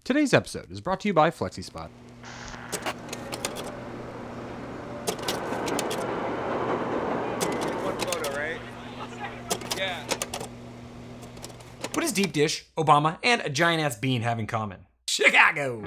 Today's episode is brought to you by FlexiSpot. One photo, right? Yeah. What does deep dish, Obama, and a giant-ass bean have in common? Chicago!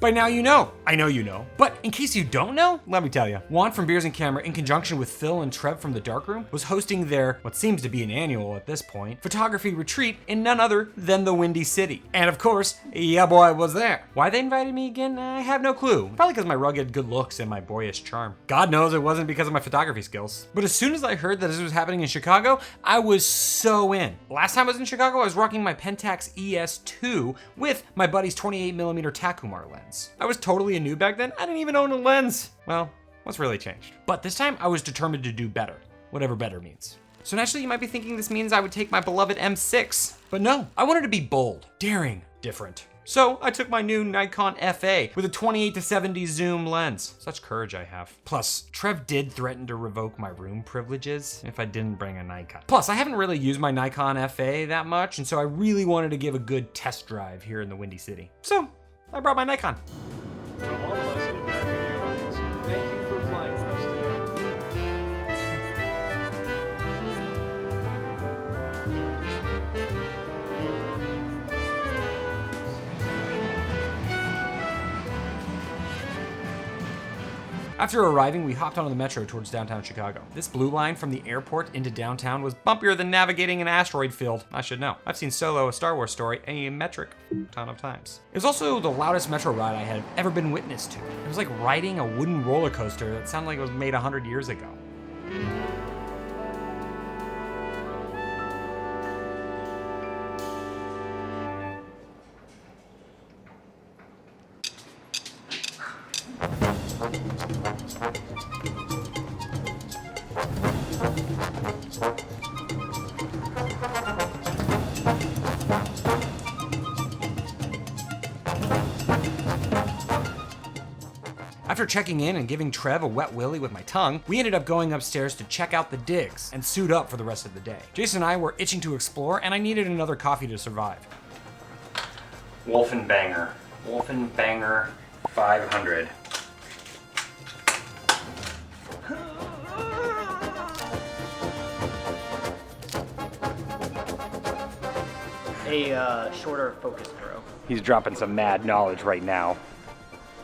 By now you know. I know you know. But in case you don't know, let me tell you. Juan from Beers and Camera, in conjunction with Phil and Trev from the Darkroom, was hosting their, what seems to be an annual at this point, photography retreat in none other than the Windy City. And of course, yeah boy was there. Why they invited me again, I have no clue. Probably because of my rugged good looks and my boyish charm. God knows it wasn't because of my photography skills. But as soon as I heard that this was happening in Chicago, I was so in. Last time I was in Chicago, I was rocking my Pentax ES2 with my buddy's 28mm Takumar lens. I was totally a noob back then. I didn't even own a lens. Well, what's really changed? But this time I was determined to do better, whatever better means. So naturally you might be thinking this means I would take my beloved M6, but no, I wanted to be bold, daring, different. So I took my new Nikon FA with a 28-70 zoom lens. Such courage I have. Plus, Trev did threaten to revoke my room privileges if I didn't bring a Nikon. Plus, I haven't really used my Nikon FA that much, and so I really wanted to give a good test drive here in the Windy City. So I brought my Nikon. From all of us at American Airlines, thank you for flying with us After arriving, we hopped onto the metro towards downtown Chicago. This blue line from the airport into downtown was bumpier than navigating an asteroid field. I should know. I've seen Solo, a Star Wars story, a metric ton of times. It was also the loudest metro ride I had ever been witness to. It was like riding a wooden roller coaster that sounded like it was made 100 years ago. After checking in and giving Trev a wet willy with my tongue, we ended up going upstairs to check out the digs and suit up for the rest of the day. Jason and I were itching to explore, and I needed another coffee to survive. Wolfen Banger 500. A shorter focus pro. He's dropping some mad knowledge right now.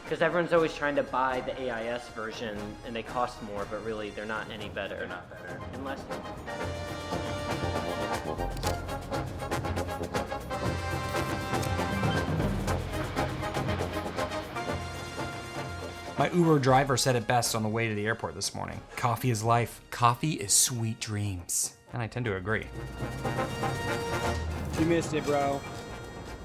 Because everyone's always trying to buy the AIS version and they cost more, but really they're not any better. They're not better. Unless... My Uber driver said it best on the way to the airport this morning. Coffee is life. Coffee is sweet dreams. And I tend to agree. You missed it, bro.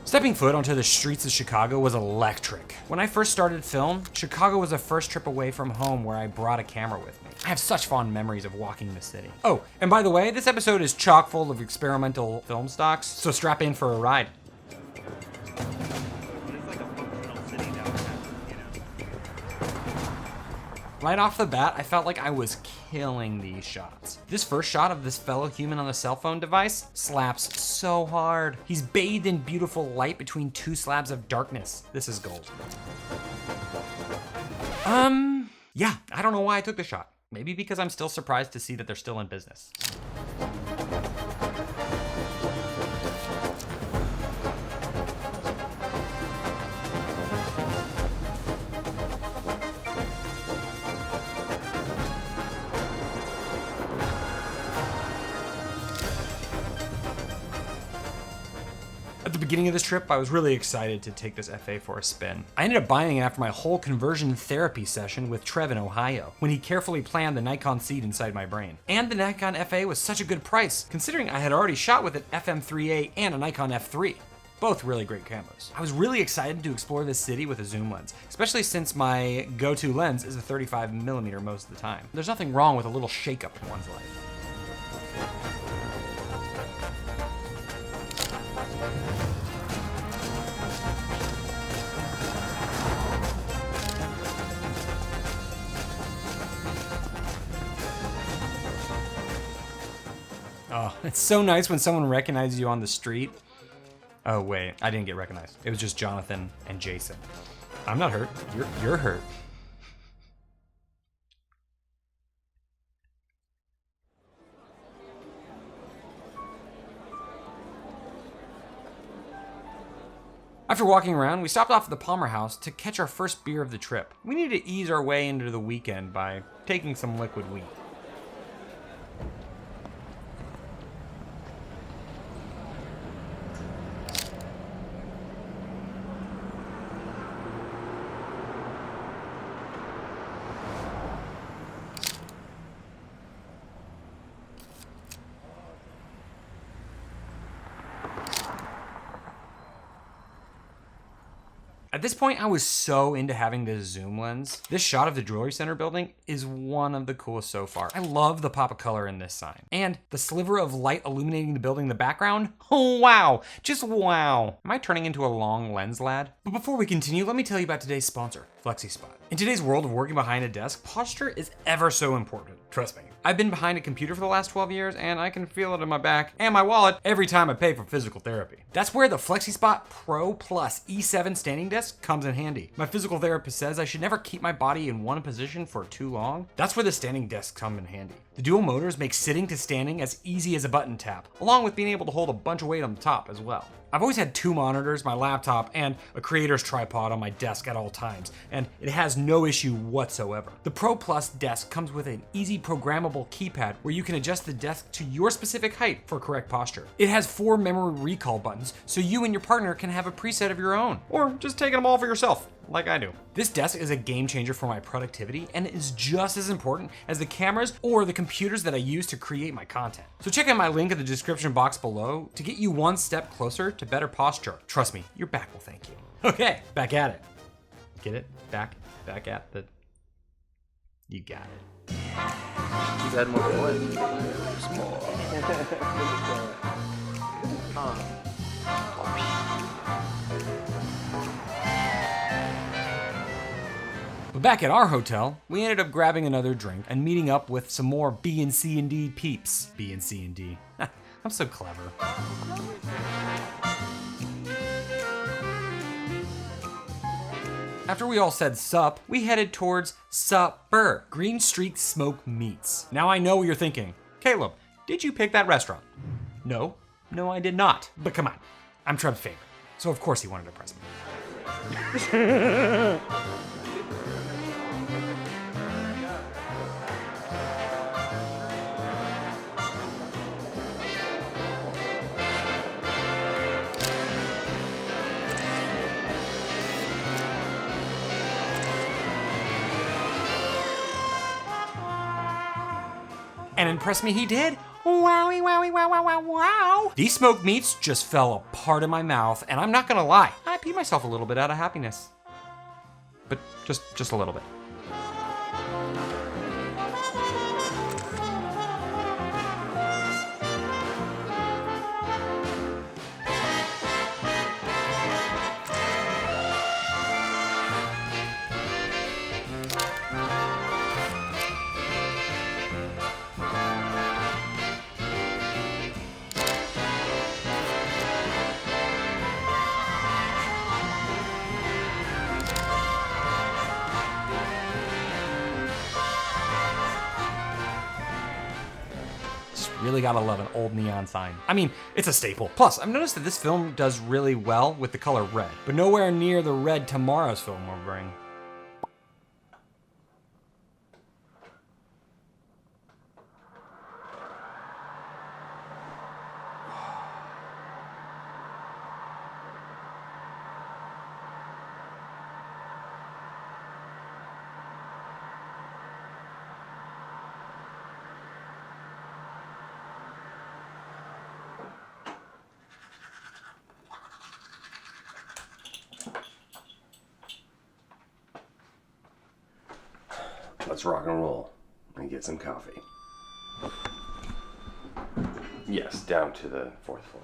Stepping foot onto the streets of Chicago was electric. When I first started film, Chicago was the first trip away from home where I brought a camera with me. I have such fond memories of walking the city. Oh, and by the way, this episode is chock full of experimental film stocks, so strap in for a ride. Right off the bat, I felt like I was killing these shots. This first shot of this fellow human on the cell phone device slaps so hard. He's bathed in beautiful light between two slabs of darkness. This is gold. Yeah, I don't know why I took the shot. Maybe because I'm still surprised to see that they're still in business. At the beginning of this trip, I was really excited to take this FA for a spin. I ended up buying it after my whole conversion therapy session with Trev in Ohio, when he carefully planned the Nikon seed inside my brain. And the Nikon FA was such a good price, considering I had already shot with an FM3A and a Nikon F3. Both really great cameras. I was really excited to explore this city with a zoom lens, especially since my go-to lens is a 35mm most of the time. There's nothing wrong with a little shake-up in one's life. Oh, it's so nice when someone recognizes you on the street. Oh wait, I didn't get recognized. It was just Jonathan and Jason. I'm not hurt. You're hurt. After walking around, we stopped off at the Palmer House to catch our first beer of the trip. We needed to ease our way into the weekend by taking some liquid wheat. At this point, I was so into having this zoom lens. This shot of the Jewelry Center building is one of the coolest so far. I love the pop of color in this sign. And the sliver of light illuminating the building in the background, oh wow, just wow. Am I turning into a long lens lad? But before we continue, let me tell you about today's sponsor, FlexiSpot. In today's world of working behind a desk, posture is ever so important, trust me. I've been behind a computer for the last 12 years and I can feel it in my back and my wallet every time I pay for physical therapy. That's where the FlexiSpot Pro Plus E7 standing desk comes in handy. My physical therapist says I should never keep my body in one position for too long. That's where the standing desks come in handy. The dual motors make sitting to standing as easy as a button tap, along with being able to hold a bunch of weight on the top as well. I've always had 2 monitors, my laptop, and a creator's tripod on my desk at all times, and it has no issue whatsoever. The Pro Plus desk comes with an easy programmable keypad where you can adjust the desk to your specific height for correct posture. It has 4 memory recall buttons, so you and your partner can have a preset of your own, or just take them all for yourself, like I do. This desk is a game changer for my productivity and is just as important as the cameras or the computers that I use to create my content. So check out my link in the description box below to get you one step closer to better posture. Trust me, your back will thank you. Okay, back at it. Get it? Back at the... You got it. You had more fun. But back at our hotel, we ended up grabbing another drink and meeting up with some more B and C and D peeps. B and C and D. I'm so clever. After we all said sup, we headed towards Supper, Green Streak Smoke Meats. Now I know what you're thinking. Caleb, did you pick that restaurant? No, I did not. But come on, I'm Treb's favorite, so of course he wanted to press me. And impress me he did. Wowie, wowie, wow, wow, wow, wow. These smoked meats just fell apart in my mouth, and I'm not gonna lie, I peed myself a little bit out of happiness. But just a little bit. Really gotta love an old neon sign. I mean, it's a staple. Plus, I've noticed that this film does really well with the color red, but nowhere near the red tomorrow's film will bring. Let's rock and roll and get some coffee. Yes, down to the 4th floor.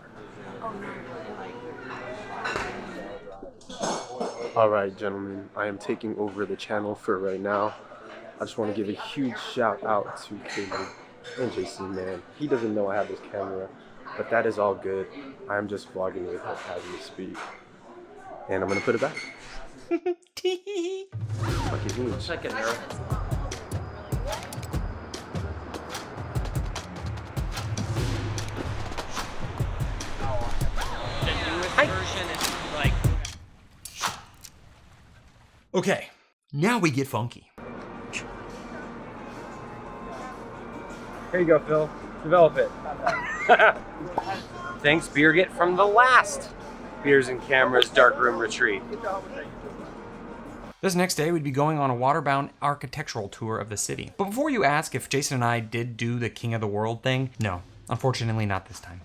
Alright, gentlemen, I am taking over the channel for right now. I just want to give a huge shout out to Caleb. And JC, man, he doesn't know I have this camera, but that is all good. I'm just vlogging with it as we speak. And I'm gonna put it back. Like it means. It's like a nerve. Okay, now we get funky. Here you go, Phil. Develop it. Thanks, Birgit, from the last Beers and Cameras Darkroom retreat. This next day, we'd be going on a waterbound architectural tour of the city. But before you ask if Jason and I did do the King of the World thing, no, unfortunately not this time.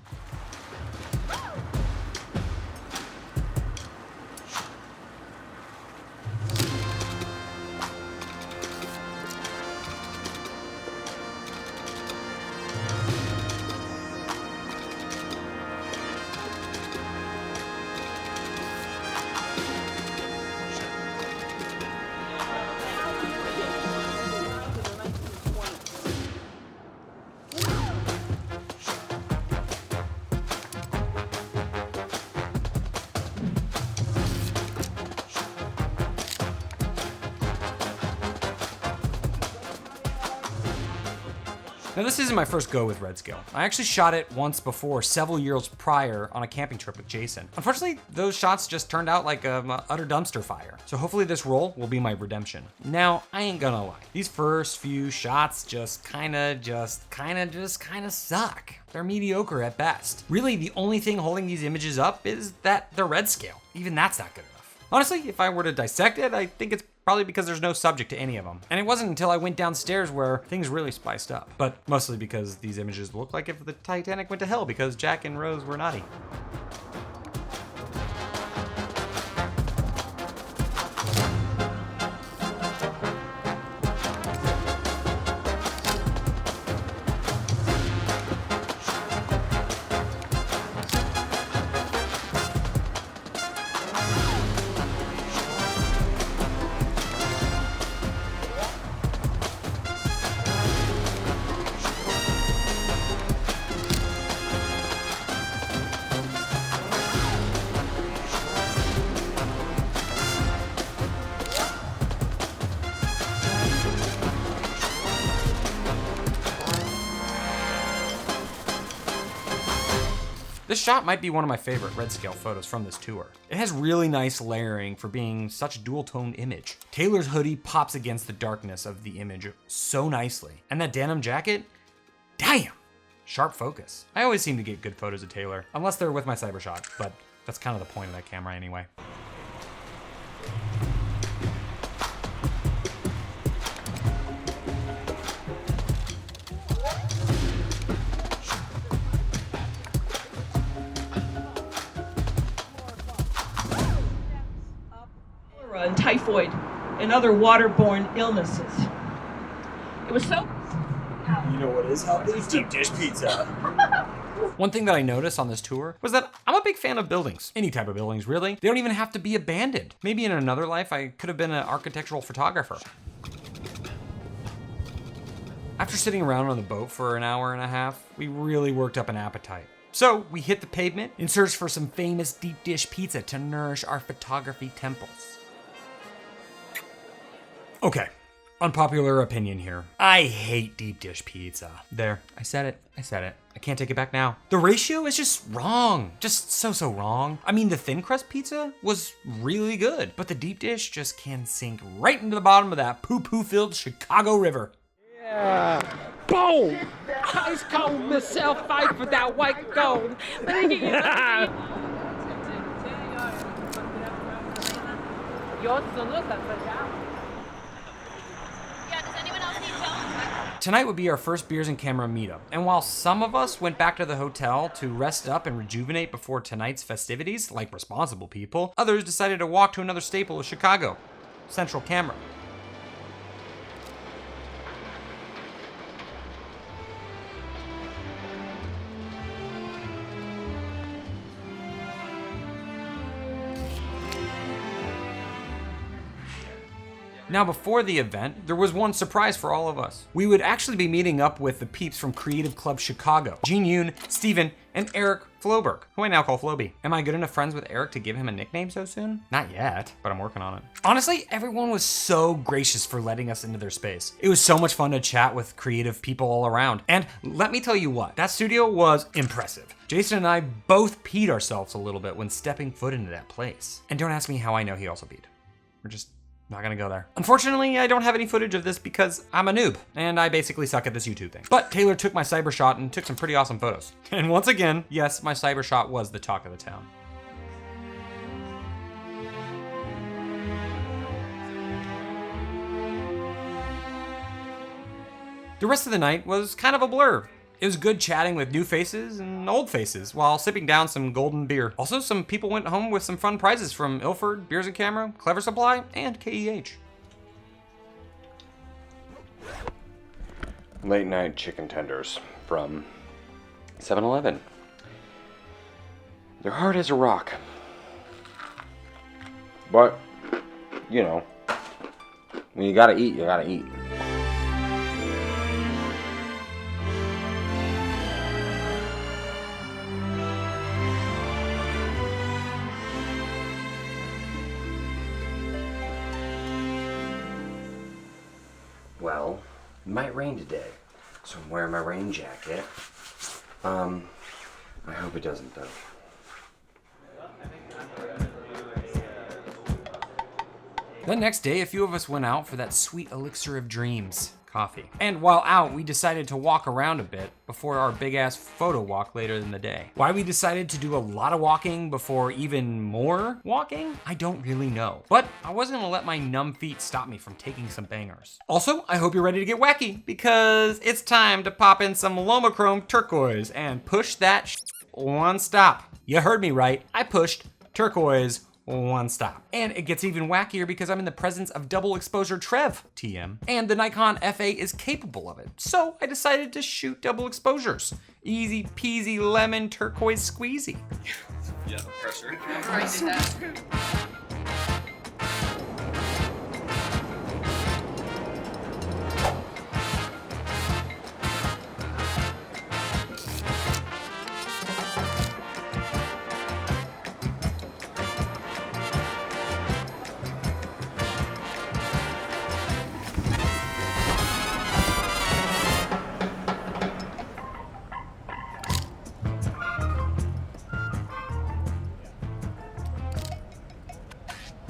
Now this isn't my first go with RedScale. I actually shot it once before, several years prior, on a camping trip with Jason. Unfortunately, those shots just turned out like an utter dumpster fire. So hopefully this roll will be my redemption. Now, I ain't gonna lie. These first few shots just kinda suck. They're mediocre at best. Really, the only thing holding these images up is that they're RedScale. Even that's not good enough. Honestly, if I were to dissect it, I think it's probably because there's no subject to any of them. And it wasn't until I went downstairs where things really spiced up. But mostly because these images look like if the Titanic went to hell because Jack and Rose were naughty. This shot might be one of my favorite RedScale photos from this tour. It has really nice layering for being such a dual-toned image. Taylor's hoodie pops against the darkness of the image so nicely. And that denim jacket, damn! Sharp focus. I always seem to get good photos of Taylor, unless they're with my Cybershot, but that's kind of the point of that camera anyway. And typhoid and other waterborne illnesses. It was so... You know what is healthy? Deep dish pizza. One thing that I noticed on this tour was that I'm a big fan of buildings. Any type of buildings, really. They don't even have to be abandoned. Maybe in another life, I could have been an architectural photographer. After sitting around on the boat for an hour and a half, we really worked up an appetite. So we hit the pavement in search for some famous deep dish pizza to nourish our photography temples. Okay, unpopular opinion here. I hate deep dish pizza. There, I said it. I can't take it back now. The ratio is just wrong. Just so wrong. I mean, the thin crust pizza was really good, but the deep dish just can sink right into the bottom of that poo-poo filled Chicago River. Yeah. Boom! Ice cold Michelle fight for that white gold. Tonight would be our first Beers and Camera meetup, and while some of us went back to the hotel to rest up and rejuvenate before tonight's festivities, like responsible people, others decided to walk to another staple of Chicago, Central Camera. Now before the event, there was one surprise for all of us. We would actually be meeting up with the peeps from Creative Club Chicago. Gene Yoon, Steven, and Eric Floberg, who I now call Floby. Am I good enough friends with Eric to give him a nickname so soon? Not yet, but I'm working on it. Honestly, everyone was so gracious for letting us into their space. It was so much fun to chat with creative people all around. And let me tell you what, that studio was impressive. Jason and I both peed ourselves a little bit when stepping foot into that place. And don't ask me how I know he also peed. We're just not gonna go there. Unfortunately, I don't have any footage of this because I'm a noob, and I basically suck at this YouTube thing. But Taylor took my cyber shot and took some pretty awesome photos. And once again, yes, my cyber shot was the talk of the town. The rest of the night was kind of a blur. It was good chatting with new faces and old faces while sipping down some golden beer. Also, some people went home with some fun prizes from Ilford, Beers and Camera, Clever Supply, and KEH. Late night chicken tenders from 7-Eleven. They're hard as a rock. But, you know, when you gotta eat, you gotta eat. Well, it might rain today, so I'm wearing my rain jacket. I hope it doesn't though. The next day, a few of us went out for that sweet elixir of dreams, coffee. And while out, we decided to walk around a bit before our big ass photo walk later in the day. Why we decided to do a lot of walking before even more walking, I don't really know. But I wasn't gonna let my numb feet stop me from taking some bangers. Also, I hope you're ready to get wacky because it's time to pop in some LomoChrome Turquoise and push that one stop. You heard me right, I pushed turquoise one stop. And it gets even wackier because I'm in the presence of double exposure Trev, TM, and the Nikon FA is capable of it. So I decided to shoot double exposures. Easy peasy lemon turquoise squeezy. Yeah, pressure.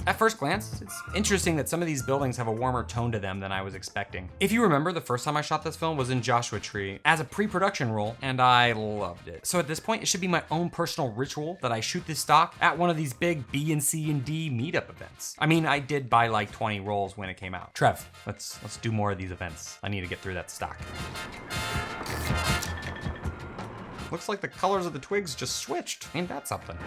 At first glance, it's interesting that some of these buildings have a warmer tone to them than I was expecting. If you remember, the first time I shot this film was in Joshua Tree as a pre-production role, and I loved it. So at this point, it should be my own personal ritual that I shoot this stock at one of these big B and C and D meetup events. I mean, I did buy like 20 rolls when it came out. Trev, let's do more of these events. I need to get through that stock. Looks like the colors of the twigs just switched. Ain't that something?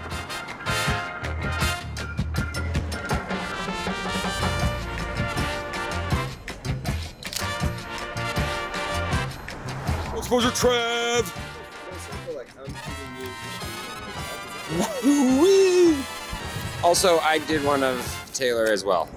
Exposure Trev! Also, I did one of Taylor as well.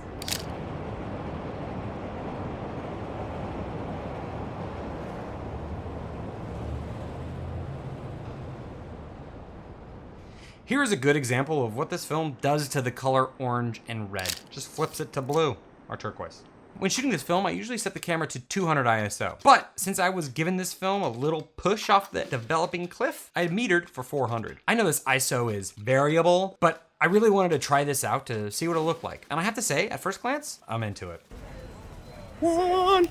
Here is a good example of what this film does to the color orange and red. Just flips it to blue, or turquoise. When shooting this film, I usually set the camera to 200 ISO. But since I was given this film a little push off the developing cliff, I metered for 400. I know this ISO is variable, but I really wanted to try this out to see what it looked like. And I have to say, at first glance, I'm into it. One!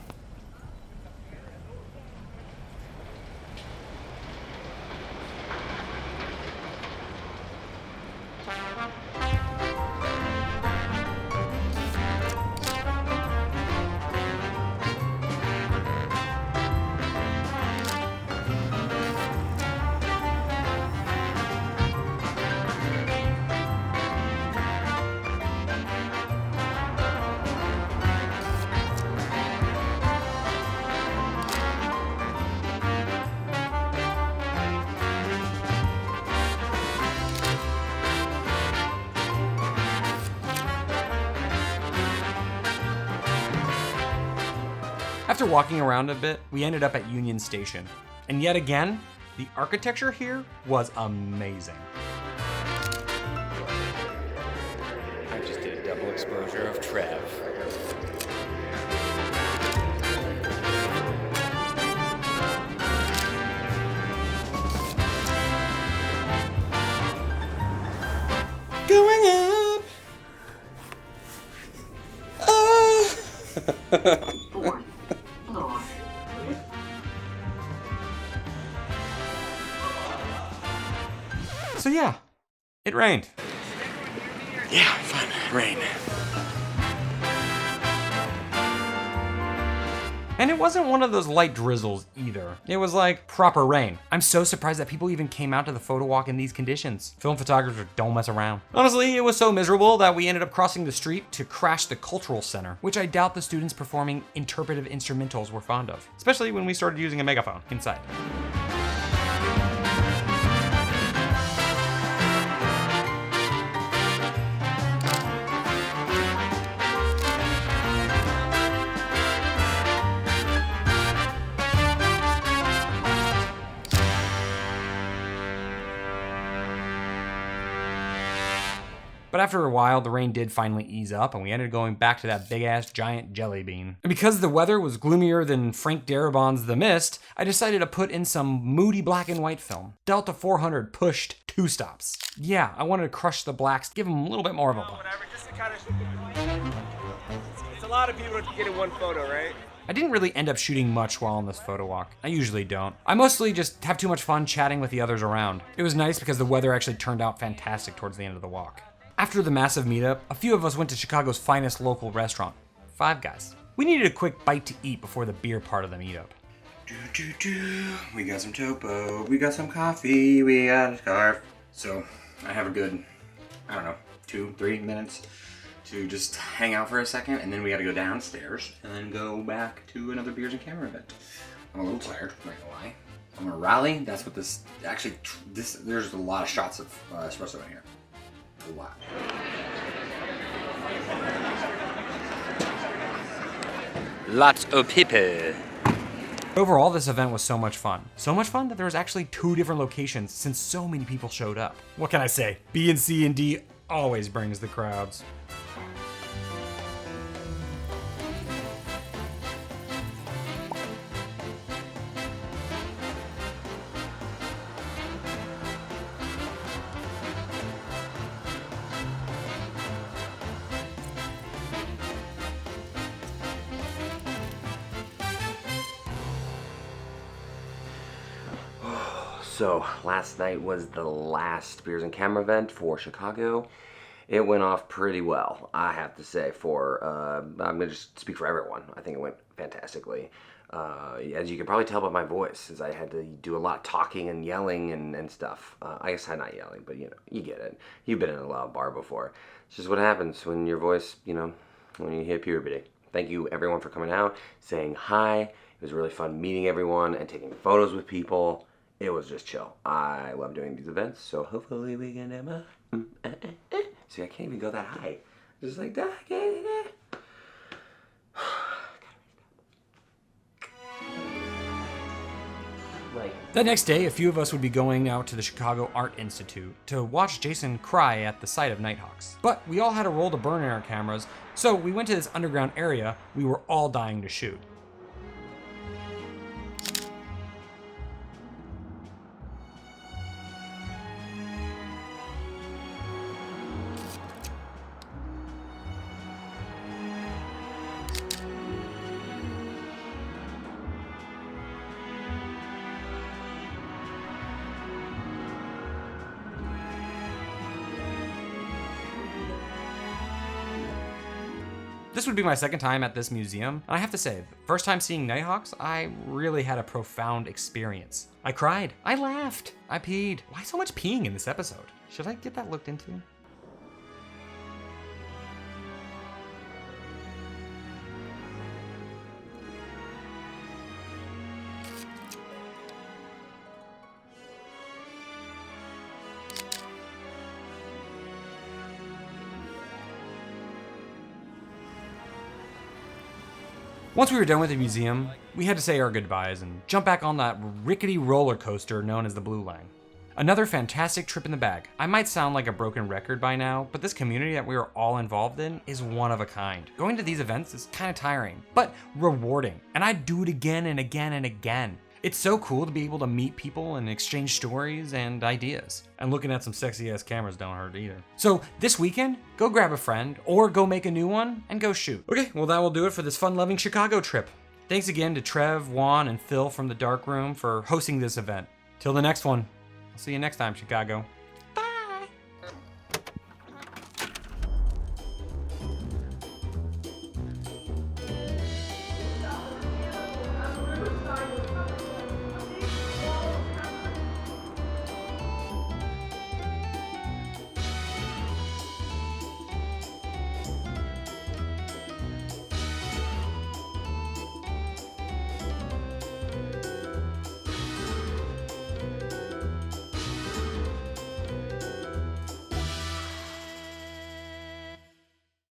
After walking around a bit, we ended up at Union Station. And yet again, the architecture here was amazing. I just did a double exposure of Trev. Going up. Fourth floor. So yeah, it rained. Yeah, fun. Rain. And it wasn't one of those light drizzles either. It was like proper rain. I'm so surprised that people even came out to the photo walk in these conditions. Film photographers don't mess around. Honestly, it was so miserable that we ended up crossing the street to crash the cultural center, which I doubt the students performing interpretive instrumentals were fond of, especially when we started using a megaphone inside. But after a while, the rain did finally ease up and we ended up going back to that big ass giant jelly bean. And because the weather was gloomier than Frank Darabont's The Mist, I decided to put in some moody black and white film. Delta 400 pushed 2 stops. Yeah, I wanted to crush the blacks, give them a little bit more of a punch. Just to kind of... It's a lot of people to get in one photo, right? I didn't really end up shooting much while on this photo walk. I usually don't. I mostly just have too much fun chatting with the others around. It was nice because the weather actually turned out fantastic towards the end of the walk. After the massive meetup, a few of us went to Chicago's finest local restaurant, Five Guys. We needed a quick bite to eat before the beer part of the meetup. We got some topo, we got some coffee, we got a scarf. So I have a good, 2-3 minutes to just hang out for a second, and then we gotta go downstairs and then go back to another beers and camera event. I'm a little tired, I'm not gonna lie. I'm gonna rally, that's what this, there's a lot of shots of espresso in here. A lot. Lots of people. Overall, this event was so much fun. So much fun that there was actually 2 different locations since so many people showed up. What can I say? B and C and D always brings the crowds. So last night was the last Beers and Camera event for Chicago. It went off pretty well, I have to say. I'm gonna just speak for everyone. I think it went fantastically. As you can probably tell by my voice, since I had to do a lot of talking and yelling and stuff. I guess I'm not yelling, but you get it. You've been in a loud bar before. It's just what happens when your voice, when you hit puberty. Thank you everyone for coming out, saying hi. It was really fun meeting everyone and taking photos with people. It was just chill. I love doing these events, so hopefully we can See, I can't even go that high. Just like that. The next day, a few of us would be going out to the Chicago Art Institute to watch Jason cry at the sight of Nighthawks. But we all had a roll to burn in our cameras, so we went to this underground area we were all dying to shoot. This would be my second time at this museum, and I have to say, the first time seeing Nighthawks, I really had a profound experience. I cried, I laughed, I peed. Why so much peeing in this episode? Should I get that looked into? Once we were done with the museum, we had to say our goodbyes and jump back on that rickety roller coaster known as the Blue Line. Another fantastic trip in the bag. I might sound like a broken record by now, but this community that we are all involved in is one of a kind. Going to these events is kind of tiring, but rewarding, and I'd do it again and again and again. It's so cool to be able to meet people and exchange stories and ideas. And looking at some sexy ass cameras don't hurt either. So this weekend, go grab a friend or go make a new one and go shoot. Okay, well that will do it for this fun-loving Chicago trip. Thanks again to Trev, Juan, and Phil from the Darkroom for hosting this event. Till the next one. I'll see you next time, Chicago.